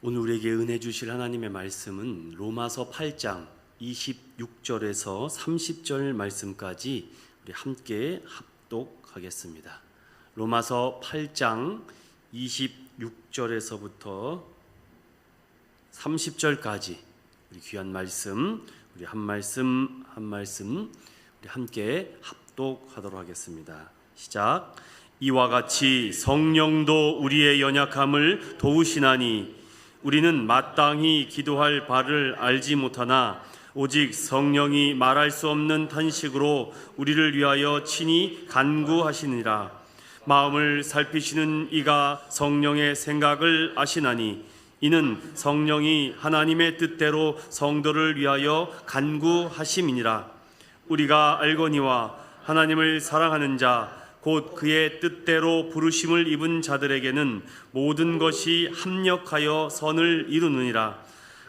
오늘 우리에게 은혜 주실 하나님의 말씀은 로마서 8장 26절에서 30절 말씀까지 우리 함께 합독하겠습니다. 로마서 8장 26절에서부터 30절까지 우리 귀한 말씀, 우리 한 말씀 한 말씀 우리 함께 합독하도록 하겠습니다. 시작. 이와 같이 성령도 우리의 연약함을 도우시나니 우리는 마땅히 기도할 바를 알지 못하나 오직 성령이 말할 수 없는 탄식으로 우리를 위하여 친히 간구하시니라. 마음을 살피시는 이가 성령의 생각을 아시나니 이는 성령이 하나님의 뜻대로 성도를 위하여 간구하심이니라. 우리가 알거니와 하나님을 사랑하는 자 곧 그의 뜻대로 부르심을 입은 자들에게는 모든 것이 합력하여 선을 이루느니라.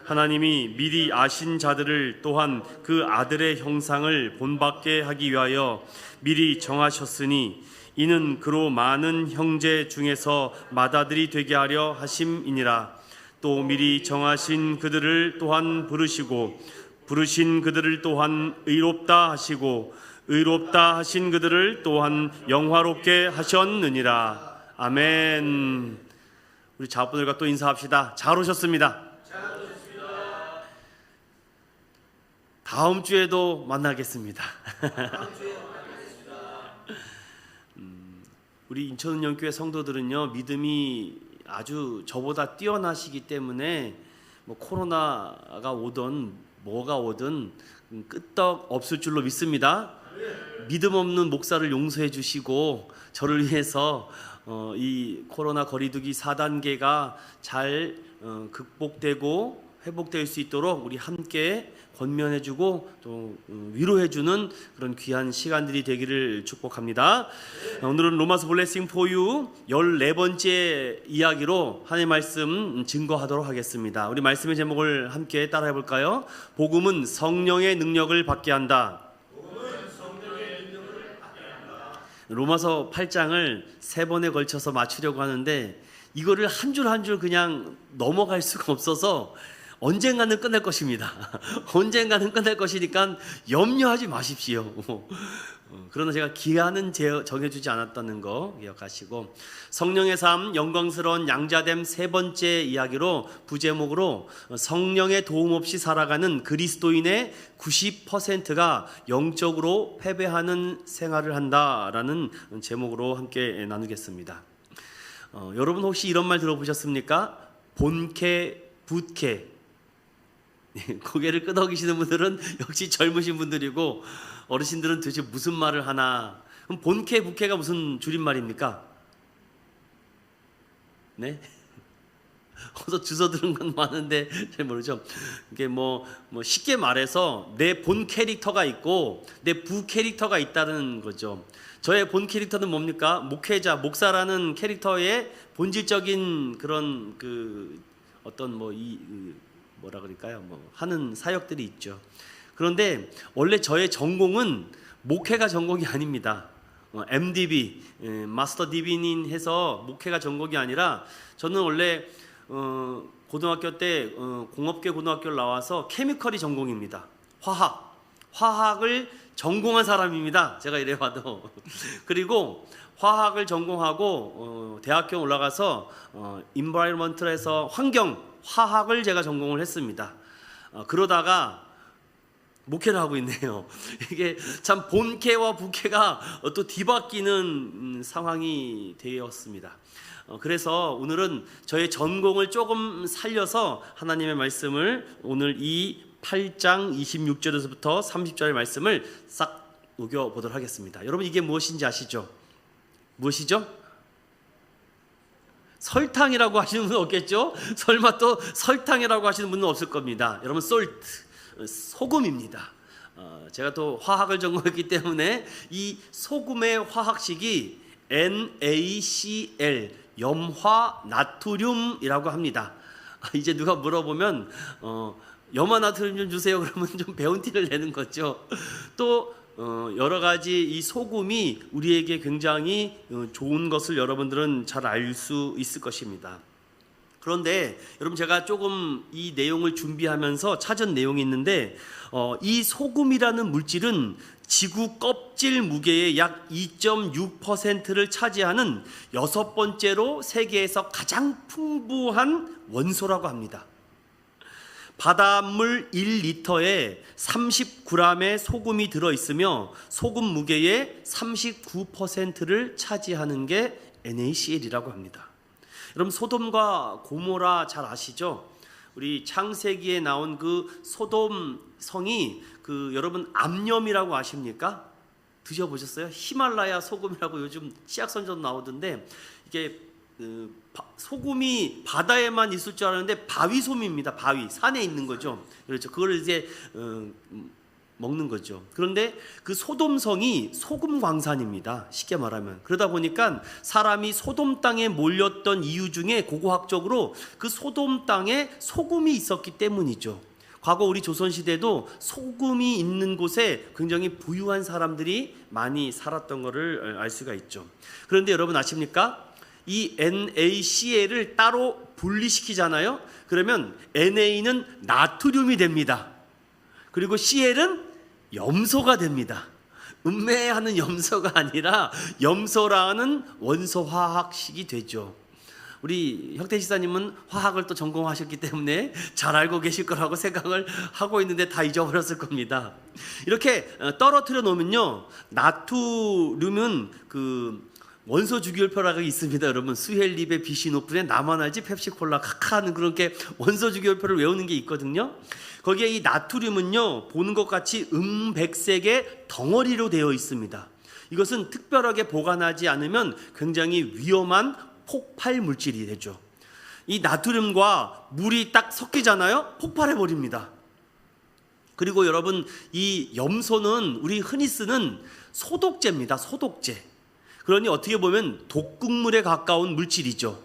하나님이 미리 아신 자들을 또한 그 아들의 형상을 본받게 하기 위하여 미리 정하셨으니 이는 그로 많은 형제 중에서 맏아들이 되게 하려 하심이니라. 또 미리 정하신 그들을 또한 부르시고 부르신 그들을 또한 의롭다 하시고 의롭다 하신 그들을 또한 영화롭게 하셨느니라. 아멘. 우리 자분들과 또 인사합시다. 잘 오셨습니다. 다음 주에도 만나겠습니다. 우리 인천은영교회 성도들은요, 믿음이 아주 저보다 뛰어나시기 때문에 뭐 코로나가 오든 뭐가 오든 끄떡 없을 줄로 믿습니다. 믿음 없는 목사를 용서해 주시고 저를 위해서 이 코로나 거리두기 4단계가 잘 극복되고 회복될 수 있도록 우리 함께 권면해주고 또 위로해주는 그런 귀한 시간들이 되기를 축복합니다. 오늘은 로마서 블레싱 포유 14번째 이야기로 하나님의 말씀 증거하도록 하겠습니다. 우리 말씀의 제목을 함께 따라해 볼까요? 복음은 성령의 능력을 받게 한다. 로마서 8장을 3번에 걸쳐서 맞추려고 하는데 이거를 한 줄 한 줄 그냥 넘어갈 수가 없어서 언젠가는 끝날 것입니다. 언젠가는 끝날 것이니까 염려하지 마십시오. 그러나 제가 기한은 정해주지 않았다는 거 기억하시고, 성령의 삶 영광스러운 양자됨 3번째 이야기로 부제목으로 성령의 도움 없이 살아가는 그리스도인의 90%가 영적으로 패배하는 생활을 한다라는 제목으로 함께 나누겠습니다. 여러분 혹시 이런 말 들어보셨습니까? 본캐, 붓캐. 고개를 끄덕이시는 분들은 역시 젊으신 분들이고, 어르신들은 도대체 무슨 말을 하나. 그럼 본캐, 부캐가 무슨 줄임말입니까? 네? 어서 주워 들은 건 많은데 잘 모르죠. 이게 뭐 쉽게 말해서 내 본 캐릭터가 있고 내 부 캐릭터가 있다는 거죠. 저의 본 캐릭터는 뭡니까? 목회자, 목사라는 캐릭터의 본질적인 그런 어떤 뭐라 그럴까요? 하는 사역들이 있죠. 그런데 원래 저의 전공은 목회가 전공이 아닙니다. MDB, 마스터 디비닌 해서 목회가 전공이 아니라 저는 원래 고등학교 때 공업계 고등학교를 나와서 케미컬이 전공입니다. 화학을 전공한 사람입니다. 제가 이래 봐도. 그리고 화학을 전공하고 대학교 올라가서 인바이러먼트에서 화학을 제가 전공을 했습니다. 그러다가 목회를 하고 있네요. 이게 참 본캐와 부캐가 또 뒤바뀌는 상황이 되었습니다. 그래서 오늘은 저의 전공을 조금 살려서 하나님의 말씀을 오늘 이 8장 26절에서부터 30절의 말씀을 싹 녹여보도록 하겠습니다. 여러분 이게 무엇인지 아시죠? 무엇이죠? 설탕이라고 하시는 분은 없겠죠? 설마 또 설탕이라고 하시는 분은 없을 겁니다. 여러분 소금입니다. 제가 또 화학을 전공했기 때문에 이 소금의 화학식이 NaCl 염화 나트륨이라고 합니다. 이제 누가 물어보면 염화 나트륨 좀 주세요 그러면 좀 배운 티를 내는 거죠. 또 여러 가지 이 소금이 우리에게 굉장히 좋은 것을 여러분들은 잘 알 수 있을 것입니다. 그런데 여러분, 제가 조금 이 내용을 준비하면서 찾은 내용이 있는데, 이 소금이라는 물질은 지구 껍질 무게의 약 2.6%를 차지하는 6번째로 세계에서 가장 풍부한 원소라고 합니다. 바닷물 1리터에 30g의 소금이 들어있으며 소금 무게의 39%를 차지하는 게 NaCl이라고 합니다. 여러분, 소돔과 고모라 잘 아시죠? 우리 창세기에 나온 그 소돔 성이 여러분 암염이라고 아십니까? 드셔보셨어요? 히말라야 소금이라고 요즘 씨앗선전 나오던데, 이게 소금이 바다에만 있을 줄 알았는데 바위솜입니다. 바위, 산에 있는 거죠. 그렇죠. 그걸 이제 먹는 거죠. 그런데 그 소돔성이 소금 광산입니다. 쉽게 말하면. 그러다 보니까 사람이 소돔 땅에 몰렸던 이유 중에 고고학적으로 그 소돔 땅에 소금이 있었기 때문이죠. 과거 우리 조선시대도 소금이 있는 곳에 굉장히 부유한 사람들이 많이 살았던 것을 알 수가 있죠. 그런데 여러분 아십니까? 이 NaCl을 따로 분리시키잖아요. 그러면 Na는 나트륨이 됩니다. 그리고 Cl은 염소가 됩니다. 음매하는 염소가 아니라 염소라는 원소 화학식이 되죠. 우리 혁태 지사님은 화학을 또 전공하셨기 때문에 잘 알고 계실 거라고 생각을 하고 있는데 다 잊어버렸을 겁니다. 이렇게 떨어뜨려 놓으면요, 나트륨은 원소 주기율표라고 있습니다. 여러분, 수헬립의 비시노프의 나만 알지 펩시콜라 카카하는 그렇게 원소 주기율표를 외우는 게 있거든요. 거기에 이 나트륨은요, 보는 것 같이 백색의 덩어리로 되어 있습니다. 이것은 특별하게 보관하지 않으면 굉장히 위험한 폭발 물질이 되죠. 이 나트륨과 물이 딱 섞이잖아요. 폭발해 버립니다. 그리고 여러분, 이 염소는 우리 흔히 쓰는 소독제입니다. 소독제. 그러니 어떻게 보면 독극물에 가까운 물질이죠.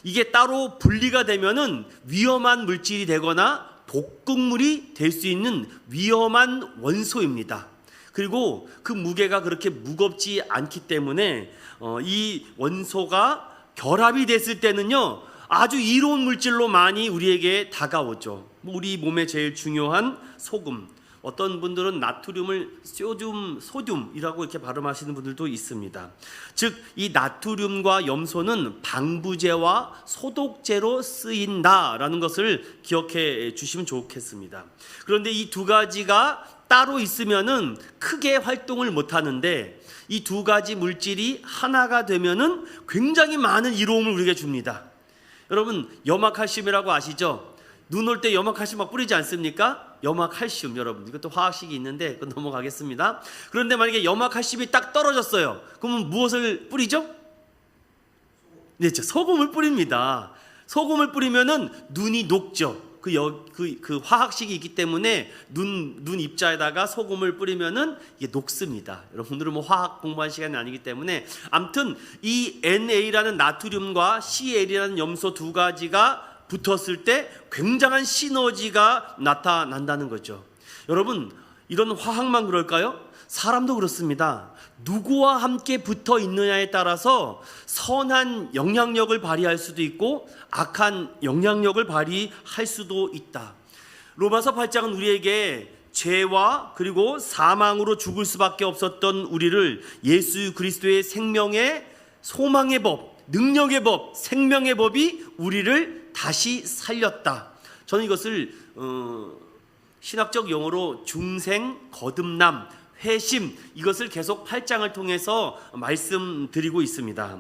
이게 따로 분리가 되면은 위험한 물질이 되거나 독극물이 될 수 있는 위험한 원소입니다. 그리고 그 무게가 그렇게 무겁지 않기 때문에 이 원소가 결합이 됐을 때는요, 아주 이로운 물질로 많이 우리에게 다가오죠. 우리 몸에 제일 중요한 소금. 어떤 분들은 나트륨을 소듐이라고 이렇게 발음하시는 분들도 있습니다. 즉, 이 나트륨과 염소는 방부제와 소독제로 쓰인다라는 것을 기억해 주시면 좋겠습니다. 그런데 이 두 가지가 따로 있으면은 크게 활동을 못 하는데, 이 두 가지 물질이 하나가 되면은 굉장히 많은 이로움을 우리에게 줍니다. 여러분, 염화칼슘이라고 아시죠? 눈 올 때 염화칼슘 막 뿌리지 않습니까? 염화칼슘, 여러분, 이것도 화학식이 있는데 그건 넘어가겠습니다. 그런데 만약에 염화칼슘이 딱 떨어졌어요. 그러면 무엇을 뿌리죠? 네, 소금을 뿌립니다. 소금을 뿌리면은 눈이 녹죠. 그 화학식이 있기 때문에 눈 입자에다가 소금을 뿌리면은 이게 녹습니다. 여러분들은 뭐 화학 공부한 시간이 아니기 때문에, 아무튼 이 Na라는 나트륨과 Cl이라는 염소 두 가지가 붙었을 때 굉장한 시너지가 나타난다는 거죠. 여러분, 이런 화학만 그럴까요? 사람도 그렇습니다. 누구와 함께 붙어 있느냐에 따라서 선한 영향력을 발휘할 수도 있고 악한 영향력을 발휘할 수도 있다. 로마서 8장은 우리에게 죄와 그리고 사망으로 죽을 수밖에 없었던 우리를 예수 그리스도의 생명의 소망의 법, 능력의 법, 생명의 법이 우리를 다시 살렸다. 저는 이것을 신학적 용어로 중생, 거듭남, 회심, 이것을 계속 8장을 통해서 말씀드리고 있습니다.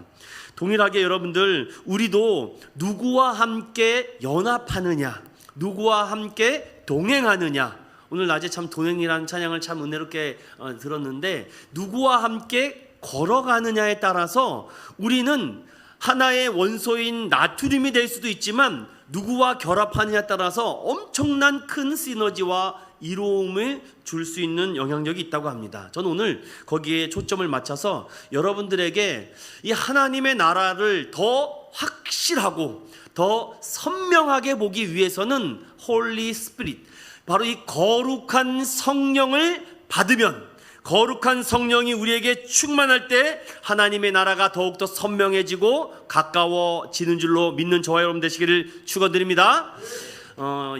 동일하게 여러분들, 우리도 누구와 함께 연합하느냐, 누구와 함께 동행하느냐. 오늘 낮에 참 동행이라는 찬양을 참 은혜롭게 들었는데, 누구와 함께 걸어가느냐에 따라서 우리는 하나의 원소인 나트륨이 될 수도 있지만, 누구와 결합하느냐에 따라서 엄청난 큰 시너지와 이로움을 줄 수 있는 영향력이 있다고 합니다. 저는 오늘 거기에 초점을 맞춰서 여러분들에게 이 하나님의 나라를 더 확실하고 더 선명하게 보기 위해서는 홀리 스피릿, 바로 이 거룩한 성령을 받으면, 거룩한 성령이 우리에게 충만할 때 하나님의 나라가 더욱더 선명해지고 가까워지는 줄로 믿는 저와 여러분 되시기를 축원드립니다.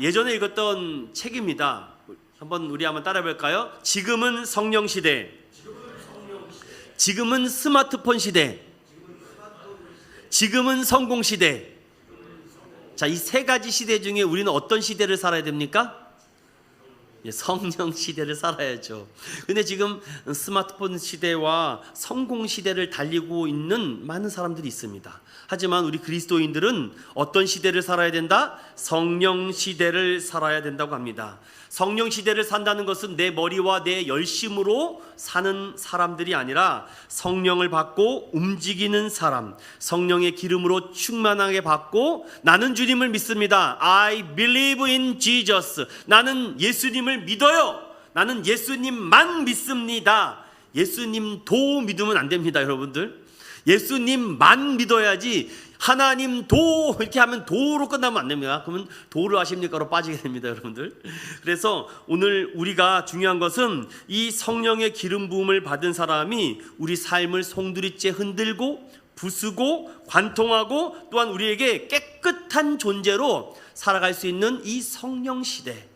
예전에 읽었던 책입니다. 우리 한번 따라해 볼까요? 지금은 성령 시대, 지금은 스마트폰 시대, 지금은 성공 시대. 자, 이 세 가지 시대 중에 우리는 어떤 시대를 살아야 됩니까? 성령 시대를 살아야죠. 근데 지금 스마트폰 시대와 성공 시대를 달리고 있는 많은 사람들이 있습니다. 하지만 우리 그리스도인들은 어떤 시대를 살아야 된다? 성령 시대를 살아야 된다고 합니다. 성령 시대를 산다는 것은 내 머리와 내 열심으로 사는 사람들이 아니라 성령을 받고 움직이는 사람, 성령의 기름으로 충만하게 받고 나는 주님을 믿습니다. I believe in Jesus. 나는 예수님을 믿어요. 나는 예수님만 믿습니다. 예수님도 믿으면 안 됩니다, 여러분들. 예수님만 믿어야지 하나님도 이렇게 하면 도로 끝나면 안 됩니다. 그러면 도를 아십니까로 빠지게 됩니다, 여러분들. 그래서 오늘 우리가 중요한 것은 이 성령의 기름 부음을 받은 사람이 우리 삶을 송두리째 흔들고 부수고 관통하고 또한 우리에게 깨끗한 존재로 살아갈 수 있는 이 성령 시대.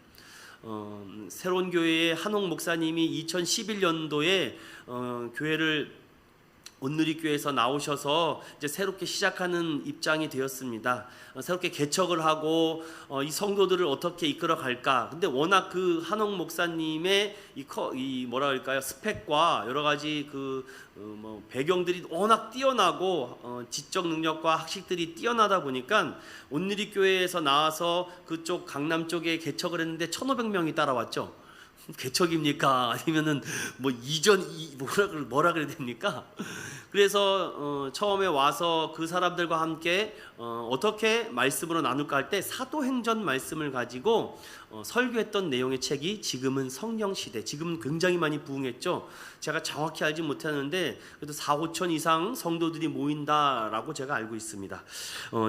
새로운 교회의 한옥 목사님이 2011년도에 교회를 온누리교회에서 나오셔서 이제 새롭게 시작하는 입장이 되었습니다. 새롭게 개척을 하고 이 성도들을 어떻게 이끌어 갈까. 근데 워낙 그 한옥 목사님의 이 뭐라 그럴까요? 스펙과 여러 가지 배경들이 워낙 뛰어나고 지적 능력과 학식들이 뛰어나다 보니까 온누리교회에서 나와서 그쪽 강남 쪽에 개척을 했는데 1,500명이 따라왔죠. 개척입니까? 아니면은 뭐라 그래야 됩니까? 그래서 처음에 와서 그 사람들과 함께 어떻게 말씀으로 나눌까 할 때 사도행전 말씀을 가지고 설교했던 내용의 책이 지금은 성령 시대. 지금 굉장히 많이 부흥했죠. 제가 정확히 알지 못하는데 그래도 4-5천 이상 성도들이 모인다라고 제가 알고 있습니다.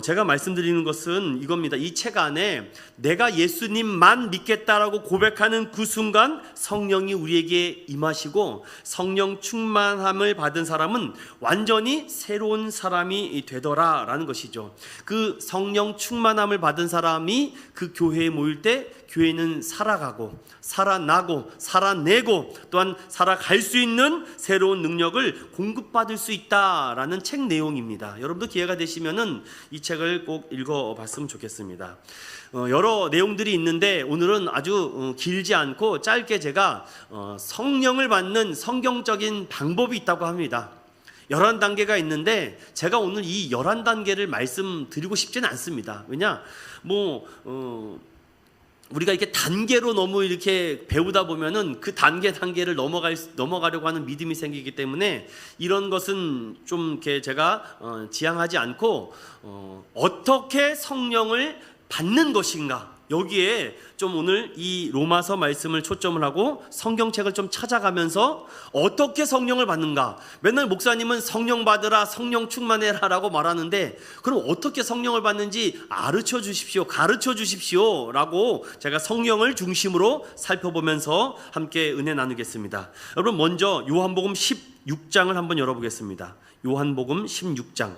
제가 말씀드리는 것은 이겁니다. 이 책 안에 내가 예수님만 믿겠다라고 고백하는 그 순간 성령이 우리에게 임하시고 성령 충만함을 받은 사람은 완전히 새로운 사람이 되더라라는 것이죠. 그 성령 충만함을 받은 사람이 그 교회에 모일 때 교회는 살아가고 살아나고 살아내고 또한 살아갈 수 있는 새로운 능력을 공급받을 수 있다라는 책 내용입니다. 여러분도 기회가 되시면은 이 책을 꼭 읽어봤으면 좋겠습니다. 여러 내용들이 있는데 오늘은 아주 길지 않고 짧게 제가 성령을 받는 성경적인 방법이 있다고 합니다. 11단계가 있는데 제가 오늘 이 11단계를 말씀드리고 싶지는 않습니다. 왜냐? 우리가 이렇게 단계로 너무 이렇게 배우다 보면은 그 단계를 넘어가려고 하는 믿음이 생기기 때문에 이런 것은 좀 이렇게 제가 지향하지 않고 어떻게 성령을 받는 것인가, 여기에 좀 오늘 이 로마서 말씀을 초점을 하고 성경책을 좀 찾아가면서 어떻게 성령을 받는가. 맨날 목사님은 성령 받으라, 성령 충만해라 라고 말하는데 그럼 어떻게 성령을 받는지 가르쳐 주십시오 라고 제가 성령을 중심으로 살펴보면서 함께 은혜 나누겠습니다. 여러분, 먼저 요한복음 16장을 한번 열어보겠습니다. 요한복음 16장.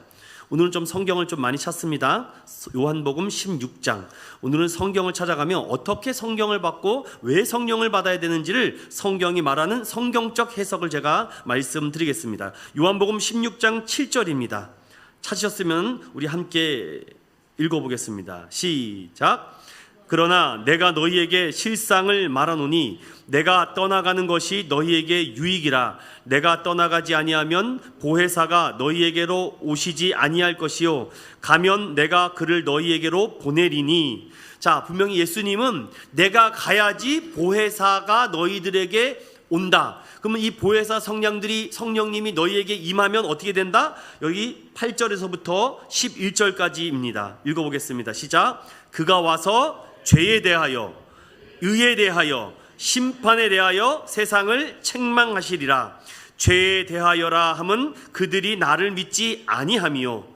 오늘은 좀 성경을 좀 많이 찾습니다. 요한복음 16장. 오늘은 성경을 찾아가며 어떻게 성경을 받고 왜 성령을 받아야 되는지를 성경이 말하는 성경적 해석을 제가 말씀드리겠습니다. 요한복음 16장 7절입니다. 찾으셨으면 우리 함께 읽어보겠습니다. 시작. 그러나 내가 너희에게 실상을 말하노니 내가 떠나가는 것이 너희에게 유익이라. 내가 떠나가지 아니하면 보혜사가 너희에게로 오시지 아니할 것이요 가면 내가 그를 너희에게로 보내리니. 자, 분명히 예수님은 내가 가야지 보혜사가 너희들에게 온다. 그러면 이 보혜사 성령님이 너희에게 임하면 어떻게 된다? 여기 8절에서부터 11절까지입니다. 읽어보겠습니다. 시작. 그가 와서 죄에 대하여 의에 대하여 심판에 대하여 세상을 책망하시리라. 죄에 대하여라 함은 그들이 나를 믿지 아니함이요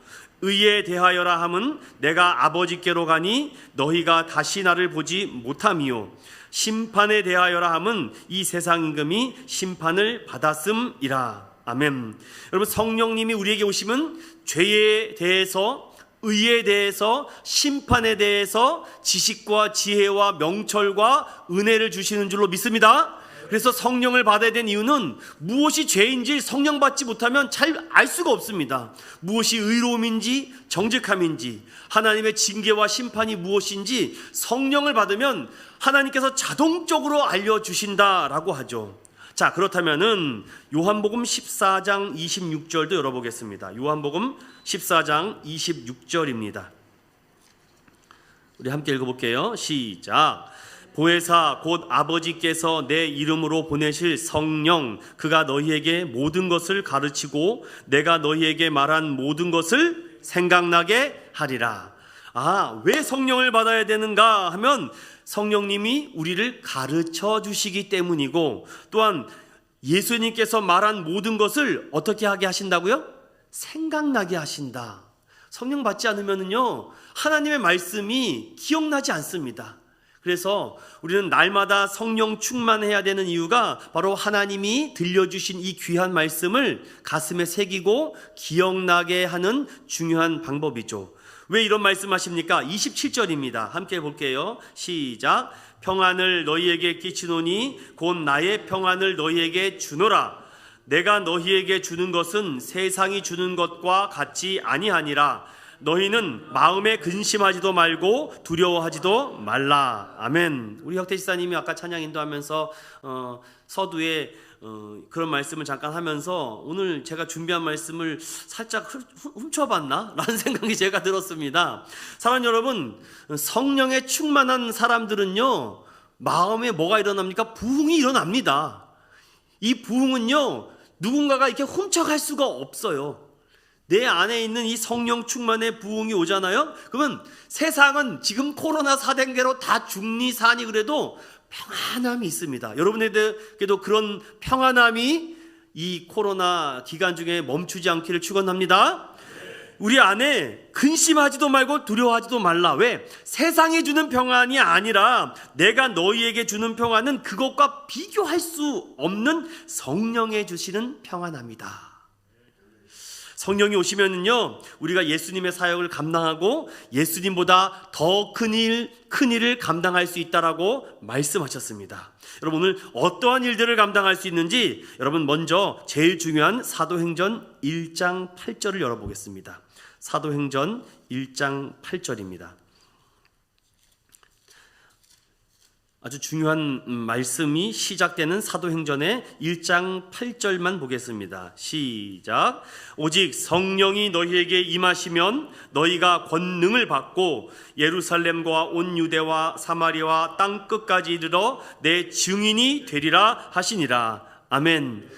의에 대하여라 함은 내가 아버지께로 가니 너희가 다시 나를 보지 못함이요 심판에 대하여라 함은 이 세상 임금이 심판을 받았음이라. 아멘. 여러분, 성령님이 우리에게 오시면 죄에 대해서, 의에 대해서, 심판에 대해서 지식과 지혜와 명철과 은혜를 주시는 줄로 믿습니다. 그래서 성령을 받아야 되는 이유는 무엇이 죄인지 성령 받지 못하면 잘 알 수가 없습니다. 무엇이 의로움인지 정직함인지, 하나님의 징계와 심판이 무엇인지 성령을 받으면 하나님께서 자동적으로 알려주신다라고 하죠. 자, 그렇다면은 요한복음 14장 26절도 열어보겠습니다. 요한복음 14장 26절입니다. 우리 함께 읽어볼게요. 시작. 보혜사 곧 아버지께서 내 이름으로 보내실 성령, 그가 너희에게 모든 것을 가르치고 내가 너희에게 말한 모든 것을 생각나게 하리라. 왜 성령을 받아야 되는가 하면 성령님이 우리를 가르쳐 주시기 때문이고, 또한 예수님께서 말한 모든 것을 어떻게 하게 하신다고요? 생각나게 하신다. 성령 받지 않으면요, 하나님의 말씀이 기억나지 않습니다. 그래서 우리는 날마다 성령 충만해야 되는 이유가 바로 하나님이 들려주신 이 귀한 말씀을 가슴에 새기고 기억나게 하는 중요한 방법이죠. 왜 이런 말씀하십니까? 27절입니다. 함께 볼게요. 시작. 평안을 너희에게 끼치노니 곧 나의 평안을 너희에게 주노라. 내가 너희에게 주는 것은 세상이 주는 것과 같지 아니하니라. 너희는 마음에 근심하지도 말고 두려워하지도 말라. 아멘. 우리 혁태 지사님이 아까 찬양 인도하면서 서두에 그런 말씀을 잠깐 하면서 오늘 제가 준비한 말씀을 살짝 훔쳐봤나? 라는 생각이 제가 들었습니다. 사랑하는 여러분, 성령에 충만한 사람들은요, 마음에 뭐가 일어납니까? 부흥이 일어납니다. 이 부흥은요, 누군가가 이렇게 훔쳐갈 수가 없어요. 내 안에 있는 이 성령 충만의 부흥이 오잖아요. 그러면 세상은 지금 코로나 사단계로 다 중리사니 그래도 평안함이 있습니다. 여러분에게도 그런 평안함이 이 코로나 기간 중에 멈추지 않기를 축원합니다. 우리 안에 근심하지도 말고 두려워하지도 말라. 왜? 세상이 주는 평안이 아니라 내가 너희에게 주는 평안은 그것과 비교할 수 없는 성령의 주시는 평안합니다. 성령이 오시면은요, 우리가 예수님의 사역을 감당하고 예수님보다 더 큰 일을 감당할 수 있다라고 말씀하셨습니다. 여러분, 오늘 어떠한 일들을 감당할 수 있는지 여러분 먼저 제일 중요한 사도행전 1장 8절을 열어보겠습니다. 사도행전 1장 8절입니다. 아주 중요한 말씀이 시작되는 사도행전의 1장 8절만 보겠습니다. 시작. 오직 성령이 너희에게 임하시면 너희가 권능을 받고 예루살렘과 온 유대와 사마리아와 땅 끝까지 이르러 내 증인이 되리라 하시니라. 아멘.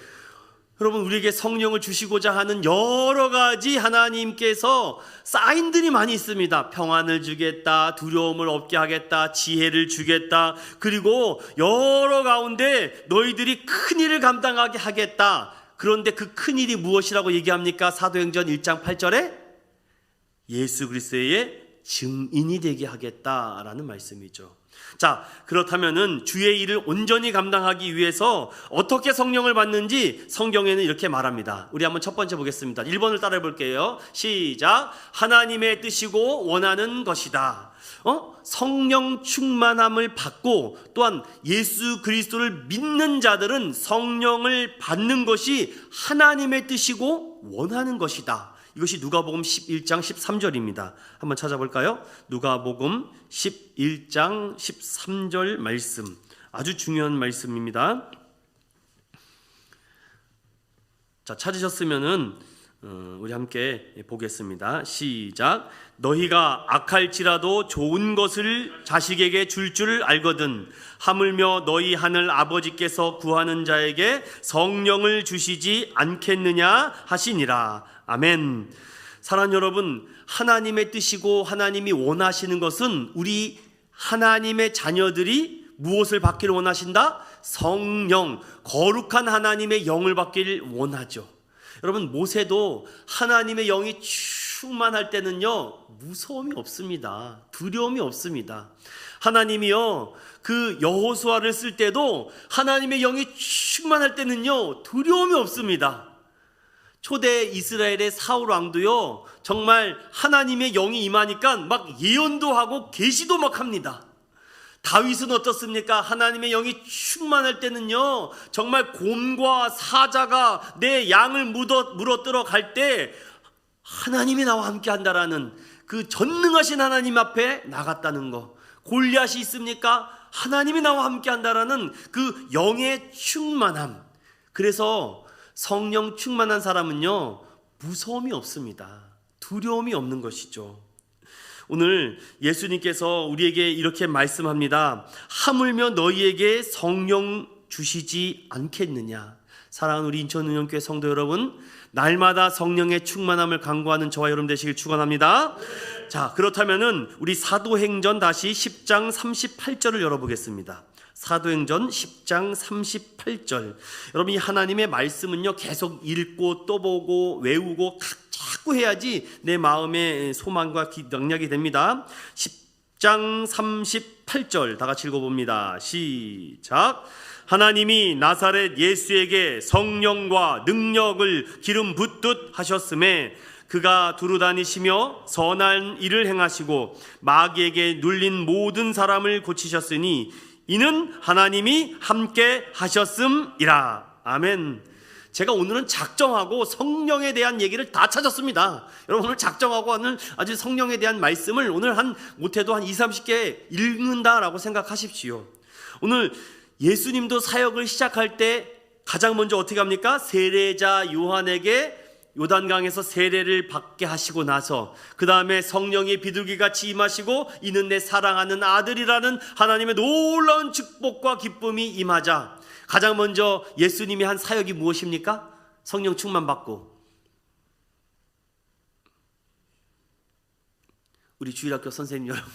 여러분, 우리에게 성령을 주시고자 하는 여러 가지 하나님께서 사인들이 많이 있습니다. 평안을 주겠다, 두려움을 없게 하겠다, 지혜를 주겠다, 그리고 여러 가운데 너희들이 큰 일을 감당하게 하겠다. 그런데 그 큰 일이 무엇이라고 얘기합니까? 사도행전 1장 8절에 예수 그리스도의 증인이 되게 하겠다라는 말씀이죠. 자, 그렇다면은 주의 일을 온전히 감당하기 위해서 어떻게 성령을 받는지 성경에는 이렇게 말합니다. 우리 한번 첫 번째 보겠습니다. 1번을 따라해 볼게요. 시작. 하나님의 뜻이고 원하는 것이다. 성령 충만함을 받고 또한 예수 그리스도를 믿는 자들은 성령을 받는 것이 하나님의 뜻이고 원하는 것이다. 이것이 누가복음 11장 13절입니다. 한번 찾아볼까요? 누가복음 11장 13절 말씀, 아주 중요한 말씀입니다. 자, 찾으셨으면은 우리 함께 보겠습니다. 시작. 너희가 악할지라도 좋은 것을 자식에게 줄 줄 알거든 하물며 너희 하늘 아버지께서 구하는 자에게 성령을 주시지 않겠느냐 하시니라. 아멘. 사랑하는 여러분, 하나님의 뜻이고 하나님이 원하시는 것은 우리 하나님의 자녀들이 무엇을 받기를 원하신다? 성령, 거룩한 하나님의 영을 받기를 원하죠. 여러분, 모세도 하나님의 영이 쭉 충만할 때는요, 무서움이 없습니다. 두려움이 없습니다. 하나님이요, 그 여호수아를 쓸 때도 하나님의 영이 충만할 때는요, 두려움이 없습니다. 초대 이스라엘의 사울 왕도요, 정말 하나님의 영이 임하니까 막 예언도 하고 계시도 막 합니다. 다윗은 어떻습니까? 하나님의 영이 충만할 때는요, 정말 곰과 사자가 내 양을 물어뜯어 갈 때 하나님이 나와 함께 한다라는 그 전능하신 하나님 앞에 나갔다는 거. 골리앗이 있습니까? 하나님이 나와 함께 한다라는 그 영의 충만함. 그래서 성령 충만한 사람은요, 무서움이 없습니다. 두려움이 없는 것이죠. 오늘 예수님께서 우리에게 이렇게 말씀합니다. 하물며 너희에게 성령 주시지 않겠느냐. 사랑하는 우리 인천은영교회 성도 여러분, 날마다 성령의 충만함을 간구하는 저와 여러분 되시길 축원합니다. 자, 그렇다면은 우리 사도행전 다시 10장 38절을 열어보겠습니다. 사도행전 10장 38절. 여러분, 이 하나님의 말씀은요, 계속 읽고 또 보고 외우고 자꾸 해야지 내 마음의 소망과 능력이 됩니다. 10장 38절 다 같이 읽어봅니다. 시작. 하나님이 나사렛 예수에게 성령과 능력을 기름 붓듯 하셨음에 그가 두루다니시며 선한 일을 행하시고 마귀에게 눌린 모든 사람을 고치셨으니 이는 하나님이 함께 하셨음이라. 아멘. 제가 오늘은 작정하고 성령에 대한 얘기를 다 찾았습니다. 여러분, 오늘 작정하고 하는 아주 성령에 대한 말씀을 오늘 못해도 한 20-30개 읽는다라고 생각하십시오. 오늘 예수님도 사역을 시작할 때 가장 먼저 어떻게 합니까? 세례자 요한에게 요단강에서 세례를 받게 하시고 나서 그 다음에 성령의 비둘기같이 임하시고 이는 내 사랑하는 아들이라는 하나님의 놀라운 축복과 기쁨이 임하자 가장 먼저 예수님이 한 사역이 무엇입니까? 성령 충만 받고. 우리 주일학교 선생님 여러분,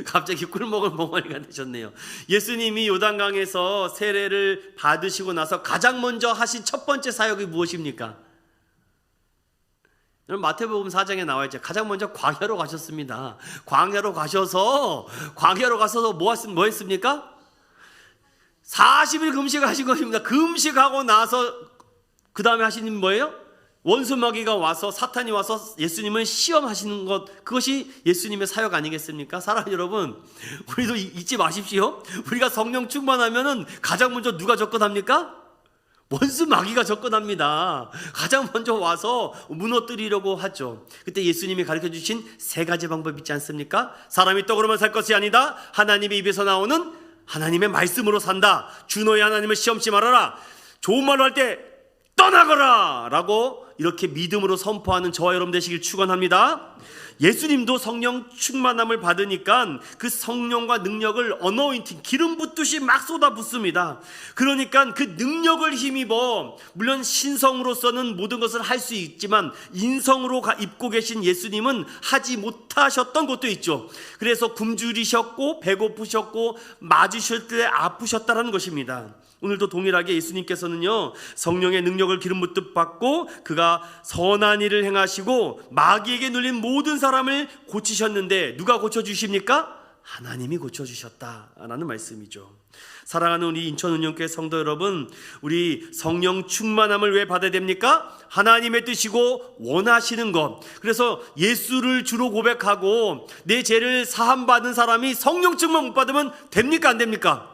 갑자기 꿀먹을 멍어리가 되셨네요. 예수님이 요단강에서 세례를 받으시고 나서 가장 먼저 하신 첫 번째 사역이 무엇입니까? 여러분, 마태복음 4장에 나와 있죠. 가장 먼저 광야로 가셨습니다. 광야로 가서 뭐 했습니까? 40일 금식하신 것입니다. 금식하고 나서 그 다음에 하시는 뭐예요? 원수마귀가 와서, 사탄이 와서 예수님을 시험하시는 것, 그것이 예수님의 사역 아니겠습니까? 사랑하는 여러분, 우리도 잊지 마십시오. 우리가 성령 충만하면은 가장 먼저 누가 접근합니까? 원수마귀가 접근합니다. 가장 먼저 와서 무너뜨리려고 하죠. 그때 예수님이 가르쳐 주신 세 가지 방법 있지 않습니까? 사람이 떡으로만 살 것이 아니다. 하나님의 입에서 나오는 하나님의 말씀으로 산다. 주 너의 하나님을 시험치 말아라. 좋은 말로 할 때 떠나거라 라고 이렇게 믿음으로 선포하는 저와 여러분 되시길 축원합니다. 예수님도 성령 충만함을 받으니까 그 성령과 능력을 어노인팅, 기름 붓듯이 막 쏟아붓습니다. 그러니까 그 능력을 힘입어 물론 신성으로서는 모든 것을 할 수 있지만 인성으로 입고 계신 예수님은 하지 못하셨던 것도 있죠. 그래서 굶주리셨고 배고프셨고 맞으실 때 아프셨다는 것입니다. 오늘도 동일하게 예수님께서는요, 성령의 능력을 기름 붓듯 받고 그가 선한 일을 행하시고 마귀에게 눌린 모든 사람을 고치셨는데 누가 고쳐주십니까? 하나님이 고쳐주셨다라는 말씀이죠. 사랑하는 우리 인천은영교회 성도 여러분, 우리 성령 충만함을 왜 받아야 됩니까? 하나님의 뜻이고 원하시는 것. 그래서 예수를 주로 고백하고 내 죄를 사함받은 사람이 성령 충만 못 받으면 됩니까? 안 됩니까?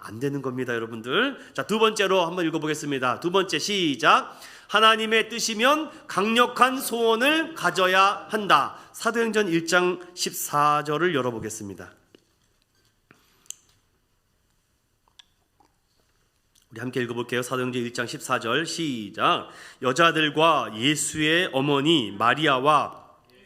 안 되는 겁니다, 여러분들. 자, 두 번째로 한번 읽어보겠습니다. 두 번째, 시작. 하나님의 뜻이면 강력한 소원을 가져야 한다. 사도행전 1장 14절을 열어보겠습니다. 우리 함께 읽어볼게요. 사도행전 1장 14절 시작. 여자들과 예수의 어머니 마리아와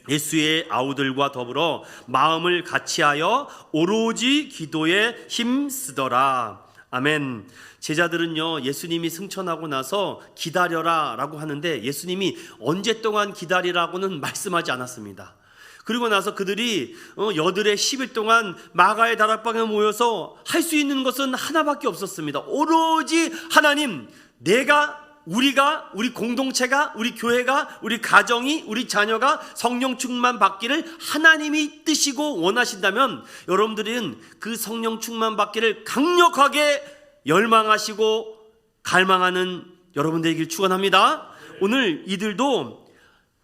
예수의 아우들과 더불어 마음을 같이하여 오로지 기도에 힘쓰더라. 아멘. 제자들은요, 예수님이 승천하고 나서 기다려라 라고 하는데 예수님이 언제 동안 기다리라고는 말씀하지 않았습니다. 그리고 나서 그들이 여들의 10일 동안 마가의 다락방에 모여서 할 수 있는 것은 하나밖에 없었습니다. 오로지 하나님, 내가 우리가, 우리 공동체가, 우리 교회가, 우리 가정이, 우리 자녀가 성령 충만 받기를 하나님이 뜻이고 원하신다면 여러분들은 그 성령 충만 받기를 강력하게 열망하시고 갈망하는 여러분 되길 축원합니다. 오늘 이들도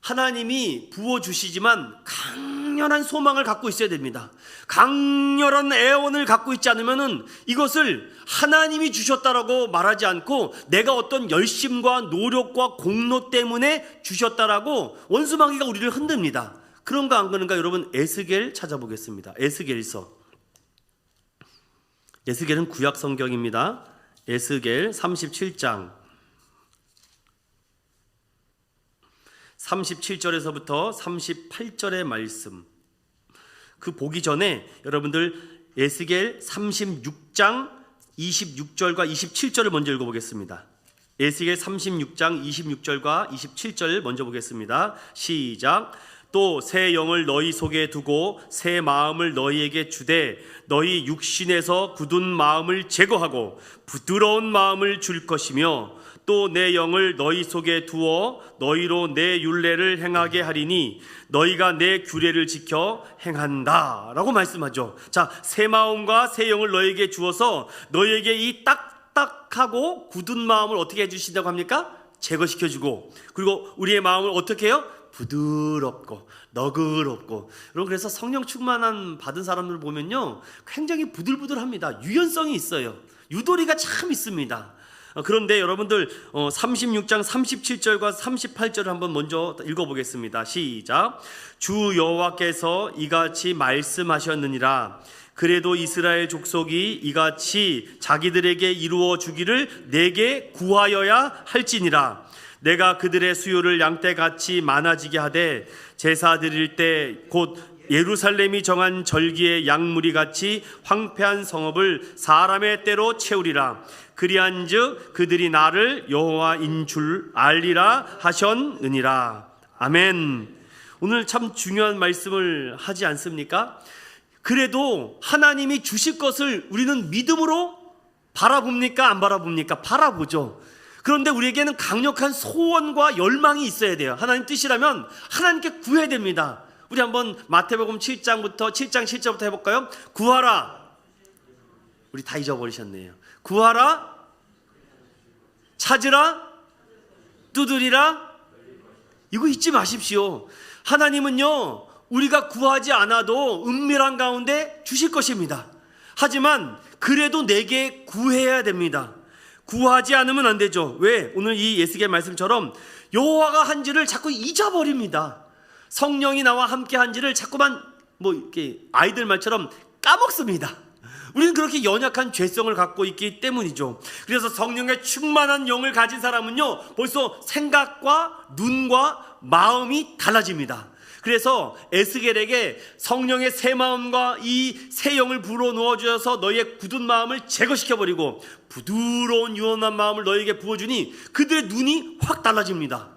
하나님이 부어주시지만 강렬한 소망을 갖고 있어야 됩니다. 강렬한 애원을 갖고 있지 않으면 이것을 하나님이 주셨다라고 말하지 않고 내가 어떤 열심과 노력과 공로 때문에 주셨다라고 원수마귀가 우리를 흔듭니다. 그런가 안 그런가 여러분 에스겔 찾아보겠습니다. 에스겔서. 에스겔은 구약 성경입니다. 에스겔 37장 37절에서부터 38절의 말씀. 그 보기 전에 여러분들 에스겔 36장 26절과 27절을 먼저 읽어보겠습니다. 에스겔 36장 26절과 27절 먼저 보겠습니다. 시작. 또 새 영을 너희 속에 두고 새 마음을 너희에게 주되 너희 육신에서 굳은 마음을 제거하고 부드러운 마음을 줄 것이며 또 내 영을 너희 속에 두어 너희로 내 율례를 행하게 하리니 너희가 내 규례를 지켜 행한다 라고 말씀하죠. 자, 새 마음과 새 영을 너희에게 주어서 너희에게 이 딱딱하고 굳은 마음을 어떻게 해주신다고 합니까? 제거시켜주고, 그리고 우리의 마음을 어떻게 해요? 부드럽고 너그럽고. 여러분, 그래서 성령 충만한 받은 사람들 보면요 굉장히 부들부들합니다. 유연성이 있어요. 유도리가 참 있습니다. 그런데 여러분들 36장 37절과 38절을 한번 먼저 읽어보겠습니다. 시작. 주 여호와께서 이같이 말씀하셨느니라. 그래도 이스라엘 족속이 이같이 자기들에게 이루어 주기를 내게 구하여야 할지니라. 내가 그들의 수요를 양떼같이 많아지게 하되 제사 드릴 때 곧 예루살렘이 정한 절기의 양무리 같이 황폐한 성읍을 사람의 때로 채우리라. 그리한즉 그들이 나를 여호와인 줄 알리라 하셨느니라. 아멘. 오늘 참 중요한 말씀을 하지 않습니까? 그래도 하나님이 주실 것을 우리는 믿음으로 바라봅니까? 안 바라봅니까? 바라보죠. 그런데 우리에게는 강력한 소원과 열망이 있어야 돼요. 하나님 뜻이라면 하나님께 구해야 됩니다. 우리 한번 마태복음 7장 7절부터 해볼까요? 구하라. 우리 다 잊어버리셨네요. 구하라, 찾으라, 두드리라. 이거 잊지 마십시오. 하나님은요 우리가 구하지 않아도 은밀한 가운데 주실 것입니다. 하지만 그래도 내게 구해야 됩니다. 구하지 않으면 안 되죠. 왜? 오늘 이 에스겔 말씀처럼 여호와가 한지를 자꾸 잊어버립니다. 성령이 나와 함께 한지를 자꾸만 이렇게 아이들 말처럼 까먹습니다. 우리는 그렇게 연약한 죄성을 갖고 있기 때문이죠. 그래서 성령의 충만한 영을 가진 사람은요 벌써 생각과 눈과 마음이 달라집니다. 그래서 에스겔에게 성령의 새 마음과 이 새 영을 불어넣어 주셔서 너희의 굳은 마음을 제거시켜버리고 부드러운 유연한 마음을 너희에게 부어주니 그들의 눈이 확 달라집니다.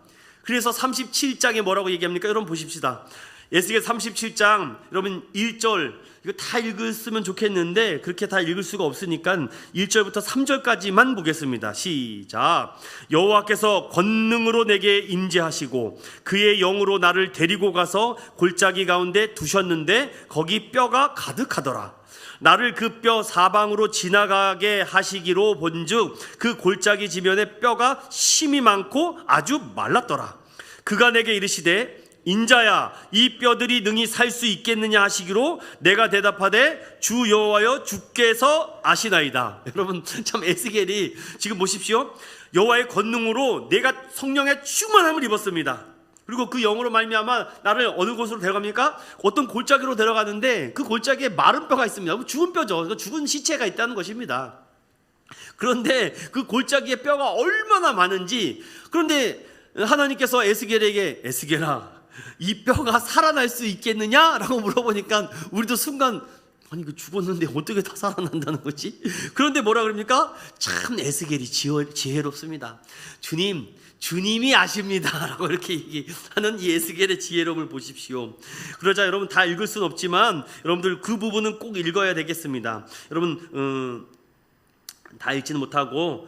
그래서 37장에 뭐라고 얘기합니까? 여러분 보십시다. 에스겔 37장 여러분 1절 이거 다 읽었으면 좋겠는데 그렇게 다 읽을 수가 없으니까 1절부터 3절까지만 보겠습니다. 시작. 여호와께서 권능으로 내게 임재하시고 그의 영으로 나를 데리고 가서 골짜기 가운데 두셨는데 거기 뼈가 가득하더라. 나를 그 뼈 사방으로 지나가게 하시기로 본즉 그 골짜기 지면에 뼈가 심이 많고 아주 말랐더라. 그가 내게 이르시되 인자야 이 뼈들이 능히 살 수 있겠느냐 하시기로 내가 대답하되 주 여호와여 주께서 아시나이다. 여러분 참 에스겔이 지금 보십시오. 여호와의 권능으로 내가 성령의 충만함을 입었습니다. 그리고 그 영으로 말미암아 나를 어느 곳으로 데려갑니까? 어떤 골짜기로 데려가는데 그 골짜기에 마른 뼈가 있습니다. 죽은 뼈죠. 죽은 시체가 있다는 것입니다. 그런데 그 골짜기에 뼈가 얼마나 많은지, 그런데 하나님께서 에스겔에게 에스겔아 이 뼈가 살아날 수 있겠느냐? 라고 물어보니까 우리도 순간 아니 그 죽었는데 어떻게 다 살아난다는 거지? 그런데 뭐라 그럽니까? 참 에스겔이 지혜롭습니다. 주님이 아십니다 라고 이렇게 얘기하는 이 에스겔의 지혜로움을 보십시오. 그러자 여러분 다 읽을 수는 없지만 여러분들 그 부분은 꼭 읽어야 되겠습니다. 여러분 다 읽지는 못하고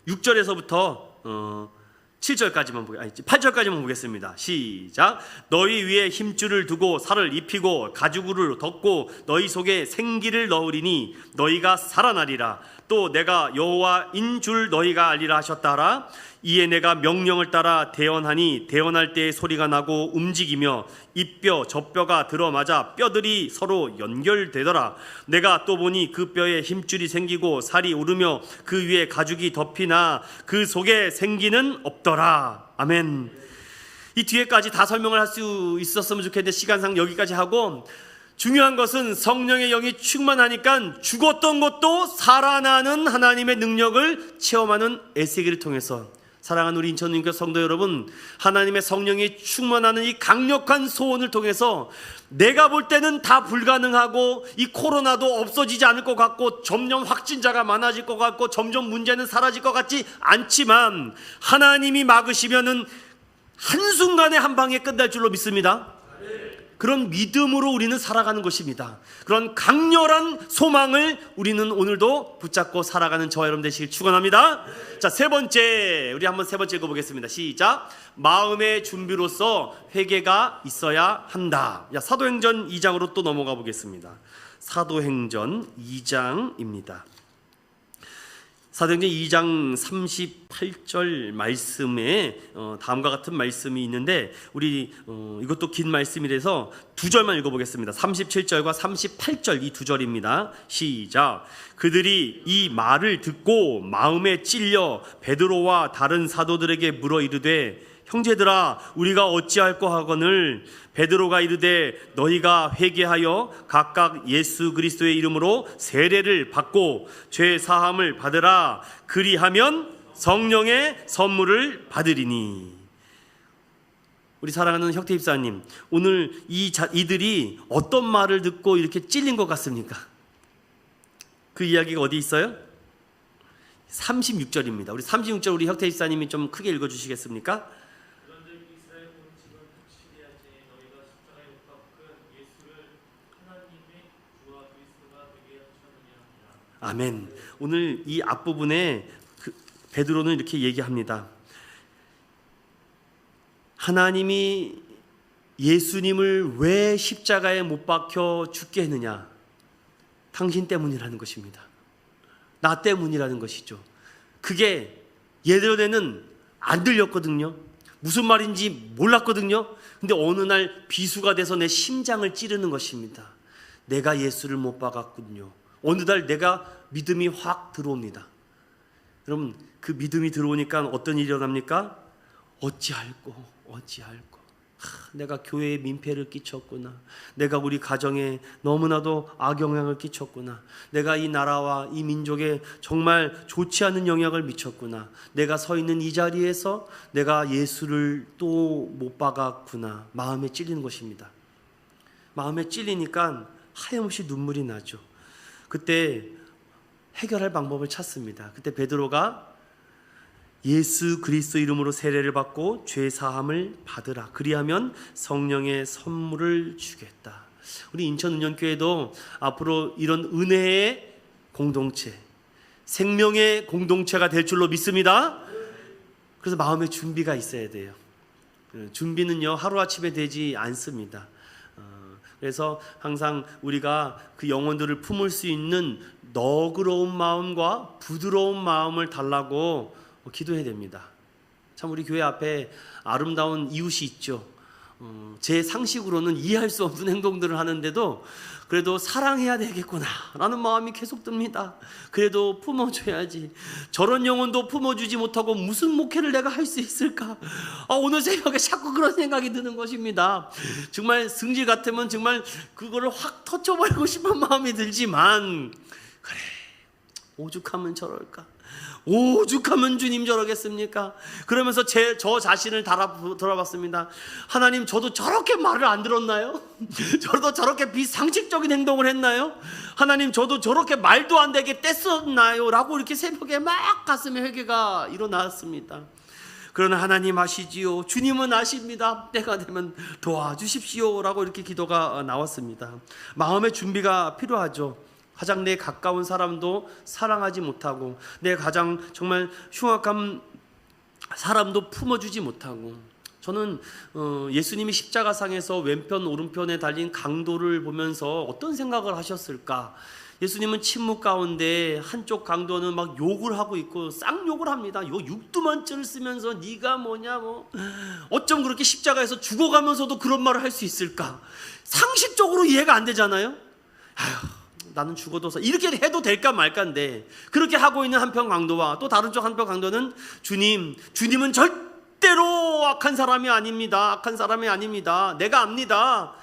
6절에서부터 7절까지만 8절까지만 보겠습니다. 시작. 너희 위에 힘줄을 두고 살을 입히고 가죽을 덮고 너희 속에 생기를 넣으리니 너희가 살아나리라. 또 내가 여호와인 줄 너희가 알리라 하셨다라. 이에 내가 명령을 따라 대언하니 대언할 때의 소리가 나고 움직이며 이뼈 저뼈가 들어맞아 뼈들이 서로 연결되더라. 내가 또 보니 그 뼈에 힘줄이 생기고 살이 오르며 그 위에 가죽이 덮이나 그 속에 생기는 없더라. 아멘. 이 뒤에까지 다 설명을 할 수 있었으면 좋겠는데 시간상 여기까지 하고, 중요한 것은 성령의 영이 충만하니까 죽었던 것도 살아나는 하나님의 능력을 체험하는 에스겔을 통해서, 사랑하는 우리 인천님과 성도 여러분, 하나님의 성령이 충만하는 이 강력한 소원을 통해서 내가 볼 때는 다 불가능하고 이 코로나도 없어지지 않을 것 같고 점점 확진자가 많아질 것 같고 점점 문제는 사라질 것 같지 않지만 하나님이 막으시면은 한순간에 한 방에 끝날 줄로 믿습니다. 그런 믿음으로 우리는 살아가는 것입니다. 그런 강렬한 소망을 우리는 오늘도 붙잡고 살아가는 저와 여러분 되시길 축원합니다. 자, 세 번째, 우리 한번 세 번째 읽어보겠습니다. 시작. 마음의 준비로서 회개가 있어야 한다. 사도행전 2장으로 또 넘어가 보겠습니다. 사도행전 2장입니다. 사도행전 2장 38절 말씀에 다음과 같은 말씀이 있는데 우리 이것도 긴 말씀이라서 두 절만 읽어보겠습니다. 37절과 38절 이 두 절입니다. 시작. 그들이 이 말을 듣고 마음에 찔려 베드로와 다른 사도들에게 물어 이르되 형제들아 우리가 어찌할꼬 하거늘. 베드로가 이르되 너희가 회개하여 각각 예수 그리스도의 이름으로 세례를 받고 죄 사함을 받으라. 그리하면 성령의 선물을 받으리니. 우리 사랑하는 혁태 집사님, 오늘 이들이 어떤 말을 듣고 이렇게 찔린 것 같습니까? 그 이야기가 어디 있어요? 36절입니다. 우리 36절 우리 혁태 집사님이 좀 크게 읽어주시겠습니까? 아멘. 오늘 이 앞부분에 베드로는 이렇게 얘기합니다. 하나님이 예수님을 왜 십자가에 못 박혀 죽게 했느냐? 당신 때문이라는 것입니다. 나 때문이라는 것이죠. 그게 예전에는 안 들렸거든요. 무슨 말인지 몰랐거든요. 근데 어느 날 비수가 돼서 내 심장을 찌르는 것입니다. 내가 예수를 못 박았군요. 어느 날 내가 믿음이 확 들어옵니다. 여러분, 그 믿음이 들어오니까 어떤 일이 일어납니까? 어찌할꼬. 내가 교회에 민폐를 끼쳤구나. 내가 우리 가정에 너무나도 악영향을 끼쳤구나. 내가 이 나라와 이 민족에 정말 좋지 않은 영향을 미쳤구나. 내가 서 있는 이 자리에서 내가 예수를 또 못 박았구나. 마음에 찔리는 것입니다. 마음에 찔리니까 하염없이 눈물이 나죠. 그때 해결할 방법을 찾습니다. 그때 베드로가 예수 그리스도 이름으로 세례를 받고 죄 사함을 받으라. 그리하면 성령의 선물을 주겠다. 우리 인천은연교회도 앞으로 이런 은혜의 공동체, 생명의 공동체가 될 줄로 믿습니다. 그래서 마음의 준비가 있어야 돼요. 준비는요 하루아침에 되지 않습니다. 그래서 항상 우리가 그 영혼들을 품을 수 있는 너그러운 마음과 부드러운 마음을 달라고 기도해야 됩니다. 참 우리 교회 앞에 아름다운 이웃이 있죠. 제 상식으로는 이해할 수 없는 행동들을 하는데도 그래도 사랑해야 되겠구나 라는 마음이 계속 듭니다. 그래도 품어줘야지. 저런 영혼도 품어주지 못하고 무슨 목회를 내가 할 수 있을까? 오늘 새벽에 자꾸 그런 생각이 드는 것입니다. 정말 승질 같으면 정말 그거를 확 터쳐버리고 싶은 마음이 들지만, 그래, 오죽하면 저럴까? 오죽하면 주님 저러겠습니까? 그러면서 저 자신을 돌아봤습니다. 하나님, 저도 저렇게 말을 안 들었나요? 저도 저렇게 비상식적인 행동을 했나요? 하나님, 저도 저렇게 말도 안 되게 뗐었나요? 라고 이렇게 새벽에 막 가슴에 회개가 일어났습니다. 그러나 하나님 아시지요. 주님은 아십니다. 때가 되면 도와주십시오 라고 이렇게 기도가 나왔습니다. 마음의 준비가 필요하죠. 가장 내 가까운 사람도 사랑하지 못하고 내 가장 정말 흉악한 사람도 품어주지 못하고, 저는 예수님이 십자가상에서 왼편 오른편에 달린 강도를 보면서 어떤 생각을 하셨을까? 예수님은 침묵 가운데 한쪽 강도는 막 욕을 하고 있고 쌍욕을 합니다. 요 육두만줄을 쓰면서 네가 뭐냐, 뭐 어쩜 그렇게 십자가에서 죽어가면서도 그런 말을 할 수 있을까? 상식적으로 이해가 안 되잖아요. 아휴, 나는 죽어도 이렇게 해도 될까 말까인데, 그렇게 하고 있는 한편 강도와 또 다른 쪽 한편 강도는 주님은 절대로 악한 사람이 아닙니다. 악한 사람이 아닙니다. 내가 압니다.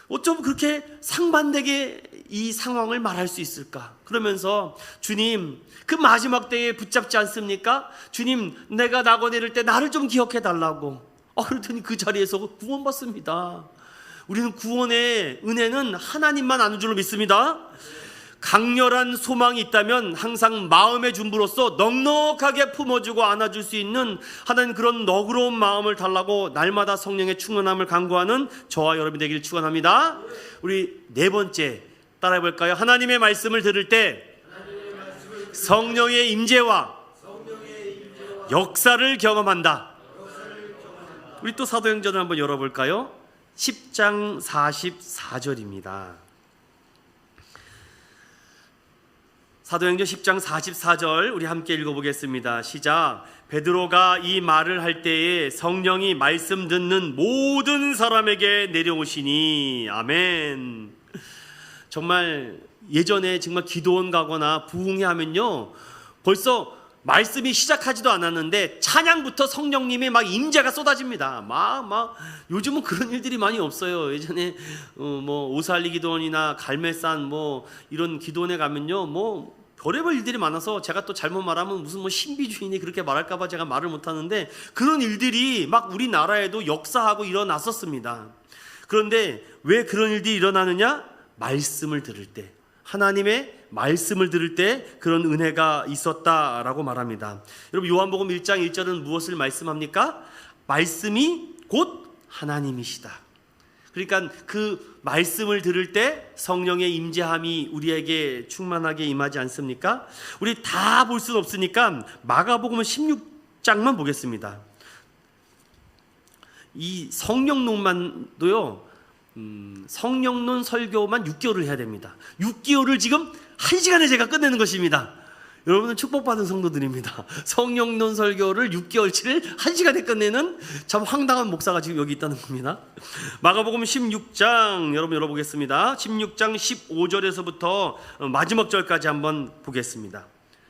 어쩜 그렇게 상반되게 이 상황을 말할 수 있을까? 그러면서 주님, 그 마지막 때에 붙잡지 않습니까? 주님, 내가 낙원에 때 나를 좀 기억해 달라고. 그랬더니 그 자리에서 구원받습니다. 우리는 구원의 은혜는 하나님만 아는 줄로 믿습니다. 강렬한 소망이 있다면 항상 마음의 준비로서 넉넉하게 품어주고 안아줄 수 있는 하나님, 그런 너그러운 마음을 달라고 날마다 성령의 충만함을 간구하는 저와 여러분이 되기를 축원합니다. 우리 네 번째 따라해볼까요? 하나님의 말씀을 들을 때 성령의 임재와 역사를 경험한다. 우리 또 사도행전을 한번 열어볼까요? 10장 44절입니다. 사도행전 10장 44절 우리 함께 읽어보겠습니다. 시작. 베드로가 이 말을 할 때에 성령이 말씀 듣는 모든 사람에게 내려오시니. 아멘. 정말 예전에 정말 기도원 가거나 부흥회 하면요, 벌써 말씀이 시작하지도 않았는데 찬양부터 성령님의 막 임재가 쏟아집니다. 막 요즘은 그런 일들이 많이 없어요. 예전에 뭐 오살리 기도원이나 갈매산 뭐 이런 기도원에 가면요, 뭐 별의별 일들이 많아서 제가 또 잘못 말하면 무슨 뭐 신비주의니 그렇게 말할까봐 제가 말을 못하는데, 그런 일들이 막 우리나라에도 역사하고 일어났었습니다. 그런데 왜 그런 일들이 일어나느냐? 말씀을 들을 때, 하나님의 말씀을 들을 때 그런 은혜가 있었다라고 말합니다. 여러분, 요한복음 1장 1절은 무엇을 말씀합니까? 말씀이 곧 하나님이시다. 그러니까 그 말씀을 들을 때 성령의 임재함이 우리에게 충만하게 임하지 않습니까? 우리 다 볼 수는 없으니까 마가복음 16장만 보겠습니다. 이 성령론만도요, 성령론 설교만 6개월을 해야 됩니다. 6개월을 지금 1시간에 제가 끝내는 것입니다. 여러분은 축복받은 성도들입니다. 성령론 설교를 6개월치를 1시간에 끝내는 참 황당한 목사가 지금 여기 있다는 겁니다. 마가복음 16장 여러분 열어보겠습니다. 16장 15절에서부터 마지막 절까지 한번 보겠습니다.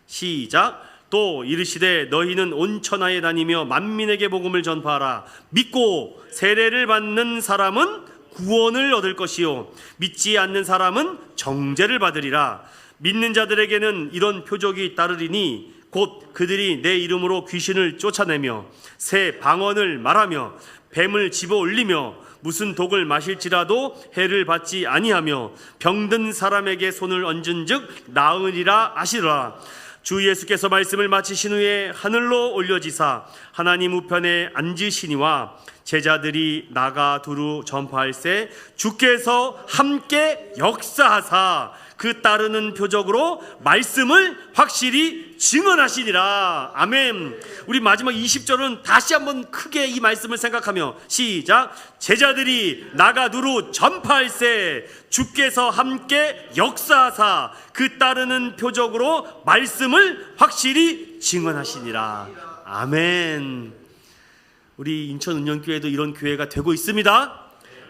시작. 또 이르시되 너희는 온 천하에 다니며 만민에게 복음을 전파하라. 믿고 세례를 받는 사람은 구원을 얻을 것이요 믿지 않는 사람은 정죄를 받으리라. 믿는 자들에게는 이런 표적이 따르리니 곧 그들이 내 이름으로 귀신을 쫓아내며 새 방언을 말하며 뱀을 집어 올리며 무슨 독을 마실지라도 해를 받지 아니하며 병든 사람에게 손을 얹은즉 나으리라 하시더라. 주 예수께서 말씀을 마치신 후에 하늘로 올려지사 하나님 우편에 앉으시니와 제자들이 나가 두루 전파할세 주께서 함께 역사하사 그 따르는 표적으로 말씀을 확실히 증언하시니라. 아멘. 우리 마지막 20절은 다시 한번 크게 이 말씀을 생각하며 시작. 제자들이 나가 두루 전파할세 주께서 함께 역사하사 그 따르는 표적으로 말씀을 확실히 증언하시니라. 아멘. 우리 인천은영교회도 이런 교회가 되고 있습니다.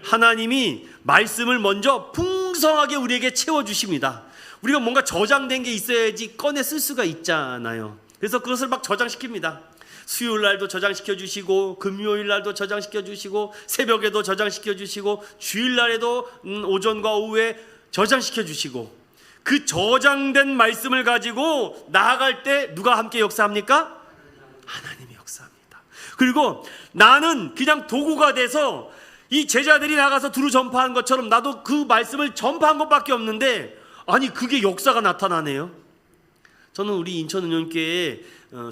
하나님이 말씀을 먼저 풍성하게 우리에게 채워주십니다. 우리가 뭔가 저장된 게 있어야지 꺼내 쓸 수가 있잖아요. 그래서 그것을 막 저장시킵니다. 수요일 날도 저장시켜 주시고 금요일 날도 저장시켜 주시고 새벽에도 저장시켜 주시고 주일 날에도 오전과 오후에 저장시켜 주시고, 그 저장된 말씀을 가지고 나아갈 때 누가 함께 역사합니까? 하나님이 역사합니다. 그리고 나는 그냥 도구가 돼서 이 제자들이 나가서 두루 전파한 것처럼 나도 그 말씀을 전파한 것밖에 없는데, 아니 그게 역사가 나타나네요. 저는 우리 인천은영교회에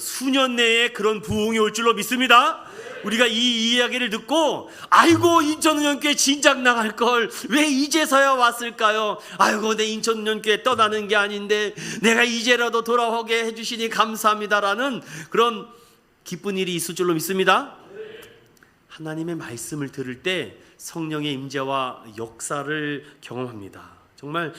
수년 내에 그런 부흥이 올 줄로 믿습니다. 우리가 이 이야기를 듣고 아이고 인천은영교회 진작 나갈 걸 왜 이제서야 왔을까요? 아이고 내 인천은영교회 떠나는 게 아닌데 내가 이제라도 돌아오게 해주시니 감사합니다라는 그런 기쁜 일이 있을 줄로 믿습니다. 하나님의 말씀을 들을 때 성령의 임재와 역사를 경험합니다. 정말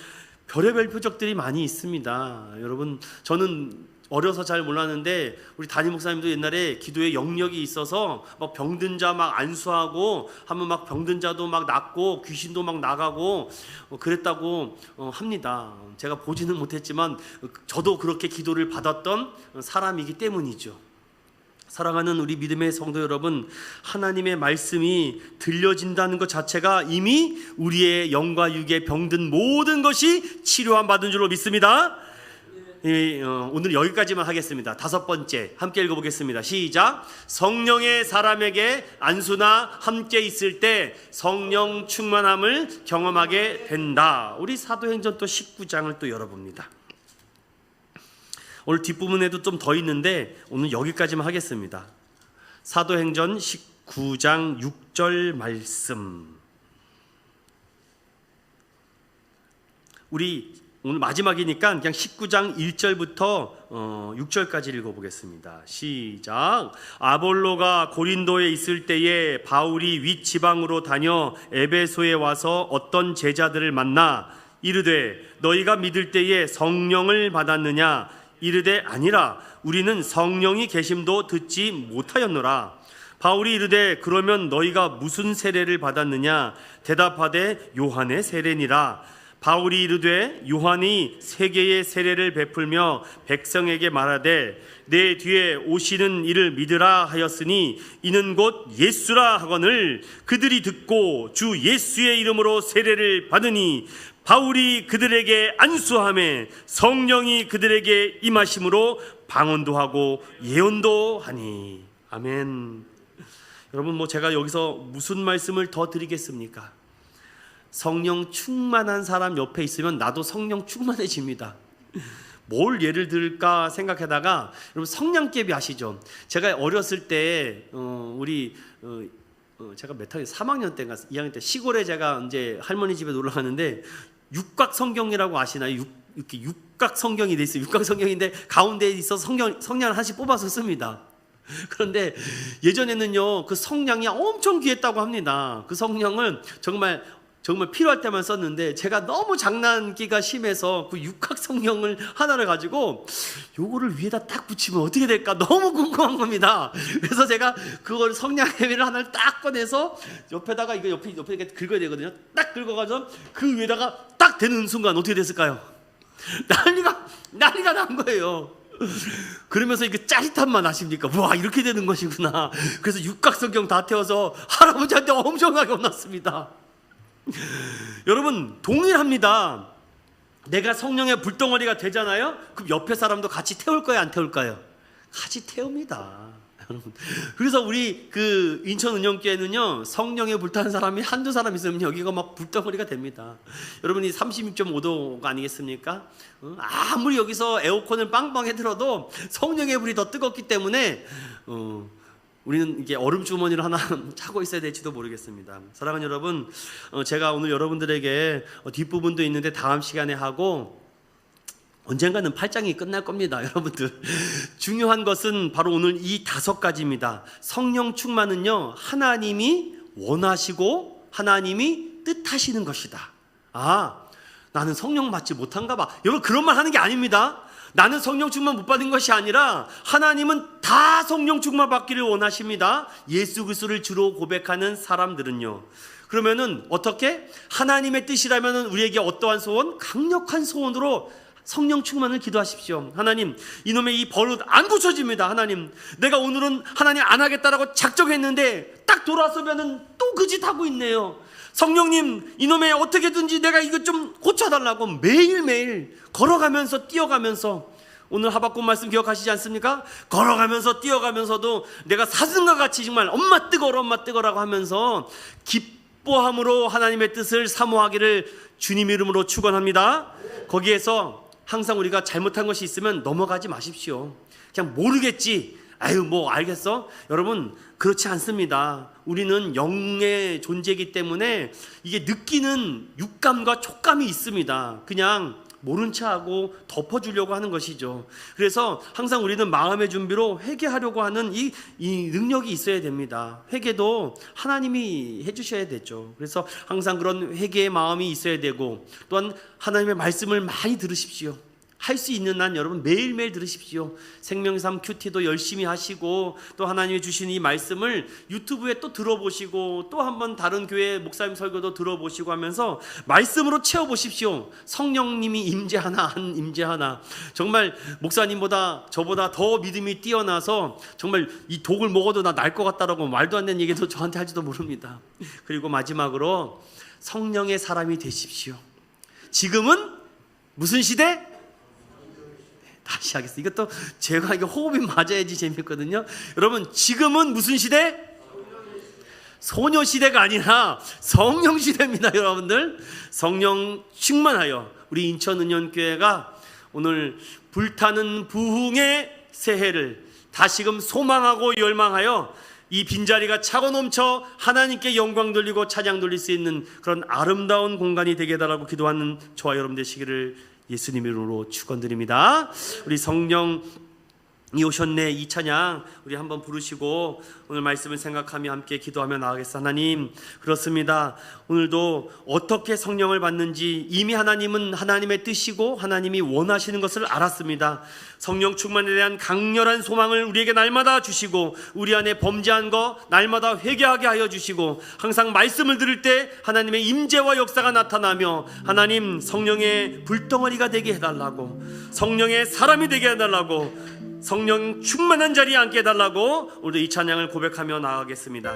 별의별 표적들이 많이 있습니다. 여러분, 저는 어려서 잘 몰랐는데 우리 담임 목사님도 옛날에 기도에 영역이 있어서 막 병든 자 막 안수하고 하면 막 병든 자도 막 낫고 귀신도 막 나가고 그랬다고 합니다. 제가 보지는 못했지만 저도 그렇게 기도를 받았던 사람이기 때문이죠. 사랑하는 우리 믿음의 성도 여러분, 하나님의 말씀이 들려진다는 것 자체가 이미 우리의 영과 육의 병든 모든 것이 치료함 받은 줄로 믿습니다. 오늘 여기까지만 하겠습니다. 5번째 함께 읽어보겠습니다. 시작. 성령의 사람에게 안수나 함께 있을 때 성령 충만함을 경험하게 된다. 우리 사도행전 또 19장을 또 열어봅니다. 오늘 뒷부분에도 좀 더 있는데 오늘 여기까지만 하겠습니다. 사도행전 19장 6절 말씀. 우리 오늘 마지막이니까 그냥 19장 1절부터 6절까지 읽어보겠습니다. 시작. 아볼로가 고린도에 있을 때에 바울이 윗지방으로 다녀 에베소에 와서 어떤 제자들을 만나 이르되 너희가 믿을 때에 성령을 받았느냐? 이르되 아니라 우리는 성령이 계심도 듣지 못하였노라. 바울이 이르되 그러면 너희가 무슨 세례를 받았느냐? 대답하되 요한의 세례니라. 바울이 이르되 요한이 세계의 세례를 베풀며 백성에게 말하되 내 뒤에 오시는 이를 믿으라 하였으니 이는 곧 예수라 하거늘 그들이 듣고 주 예수의 이름으로 세례를 받으니 바울이 그들에게 안수하매 성령이 그들에게 임하심으로 방언도 하고 예언도 하니. 아멘. 여러분, 제가 여기서 무슨 말씀을 더 드리겠습니까? 성령 충만한 사람 옆에 있으면 나도 성령 충만해집니다. 뭘 예를 들까 생각하다가, 여러분 성냥개비 아시죠? 제가 어렸을 때 제가 몇 학년, 3학년 때인가 2학년 때 시골에 제가 이제 할머니 집에 놀러 갔는데 육각 성경이라고 아시나요? 이렇게 육각 성경이 돼 있어요. 육각 성경인데 가운데에 있어서 성냥을 하나씩 뽑아서 씁니다. 그런데 예전에는요, 그 성냥이 엄청 귀했다고 합니다. 그 성냥을 정말 필요할 때만 썼는데 제가 너무 장난기가 심해서 그 육각 성령을 하나를 가지고 요거를 위에다 딱 붙이면 어떻게 될까 너무 궁금한 겁니다. 그래서 제가 그걸 성냥개비를 하나를 딱 꺼내서 옆에다가 이거 옆에 이렇게 긁어야 되거든요. 딱 긁어가지고 그 위에다가 딱 대는 순간 어떻게 됐을까요? 난리가 난 거예요. 그러면서 이게 짜릿한 맛 아십니까? 와, 이렇게 되는 것이구나. 그래서 육각 성경 다 태워서 할아버지한테 엄청나게 혼났습니다. 여러분, 동일합니다. 내가 성령의 불덩어리가 되잖아요. 그럼 옆에 사람도 같이 태울까요, 안 태울까요? 같이 태웁니다. 여러분, 그래서 우리 그 인천 은영교회는요, 성령에 불타는 사람이 한두 사람 있으면 여기가 막 불덩어리가 됩니다. 여러분이 36.5도가 아니겠습니까? 아무리 여기서 에어컨을 빵빵 해들어도 성령의 불이 더 뜨겁기 때문에 우리는 이게 얼음 주머니를 하나 차고 있어야 될지도 모르겠습니다. 사랑하는 여러분, 제가 오늘 여러분들에게 뒷부분도 있는데 다음 시간에 하고 언젠가는 8장이 끝날 겁니다. 여러분들, 중요한 것은 바로 오늘 이 5가지입니다. 성령 충만은요, 하나님이 원하시고 하나님이 뜻하시는 것이다. 나는 성령 받지 못한가 봐. 여러분, 그런 말 하는 게 아닙니다. 나는 성령 충만 못 받은 것이 아니라 하나님은 다 성령 충만 받기를 원하십니다. 예수 그리스도를 주로 고백하는 사람들은요. 그러면은 어떻게? 하나님의 뜻이라면 우리에게 어떠한 소원? 강력한 소원으로 성령 충만을 기도하십시오. 하나님, 이놈의 이 버릇 안 고쳐집니다. 하나님, 내가 오늘은 하나님 안 하겠다라고 작정했는데 딱 돌아서면은 또 그 짓 하고 있네요. 성령님, 이놈의 어떻게든지 내가 이거 좀 고쳐달라고 매일매일 걸어가면서 뛰어가면서, 오늘 하박국 말씀 기억하시지 않습니까? 걸어가면서 뛰어가면서도 내가 사슴과 같이 정말 엄마 뜨거라고 하면서 기뻐함으로 하나님의 뜻을 사모하기를 주님 이름으로 축원합니다. 거기에서 항상 우리가 잘못한 것이 있으면 넘어가지 마십시오. 그냥 모르겠지, 알겠어? 여러분, 그렇지 않습니다. 우리는 영의 존재이기 때문에 이게 느끼는 육감과 촉감이 있습니다. 그냥 모른 척하고 덮어주려고 하는 것이죠. 그래서 항상 우리는 마음의 준비로 회개하려고 하는 이 능력이 있어야 됩니다. 회개도 하나님이 해주셔야 되죠. 그래서 항상 그런 회개의 마음이 있어야 되고, 또한 하나님의 말씀을 많이 들으십시오. 할 수 있는 한 여러분 매일매일 들으십시오. 생명삼 큐티도 열심히 하시고, 또 하나님이 주신 이 말씀을 유튜브에 또 들어보시고, 또 한번 다른 교회 목사님 설교도 들어보시고 하면서 말씀으로 채워보십시오. 성령님이 임재하나 안 임재하나. 정말 목사님보다 저보다 더 믿음이 뛰어나서 정말 이 독을 먹어도 나 날 것 같다라고 말도 안 되는 얘기도 저한테 할지도 모릅니다. 그리고 마지막으로 성령의 사람이 되십시오. 지금은 무슨 시대? 다시 하겠습니다. 이것도 제가 이게 호흡이 맞아야지 재밌거든요. 여러분, 지금은 무슨 시대? 소녀 시대가 아니라 성령 시대입니다. 여러분들, 성령 충만하여 우리 인천은연교회가 오늘 불타는 부흥의 새해를 다시금 소망하고 열망하여 이 빈자리가 차고 넘쳐 하나님께 영광 돌리고 찬양 돌릴 수 있는 그런 아름다운 공간이 되게 해달라고 기도하는 저와 여러분 되시기를 예수님 이름으로 축원드립니다. 우리 성령이 오셨네, 이 찬양 우리 한번 부르시고 오늘 말씀을 생각하며 함께 기도하며 나아가겠습니다. 하나님, 그렇습니다. 오늘도 어떻게 성령을 받는지 이미 하나님은 하나님의 뜻이고 하나님이 원하시는 것을 알았습니다. 성령 충만에 대한 강렬한 소망을 우리에게 날마다 주시고, 우리 안에 범죄한 거 날마다 회개하게 하여 주시고, 항상 말씀을 들을 때 하나님의 임재와 역사가 나타나며 하나님 성령의 불덩어리가 되게 해달라고, 성령의 사람이 되게 해달라고, 성령 충만한 자리에 앉게 해달라고 오늘 이 찬양을 고백하며 나아가겠습니다.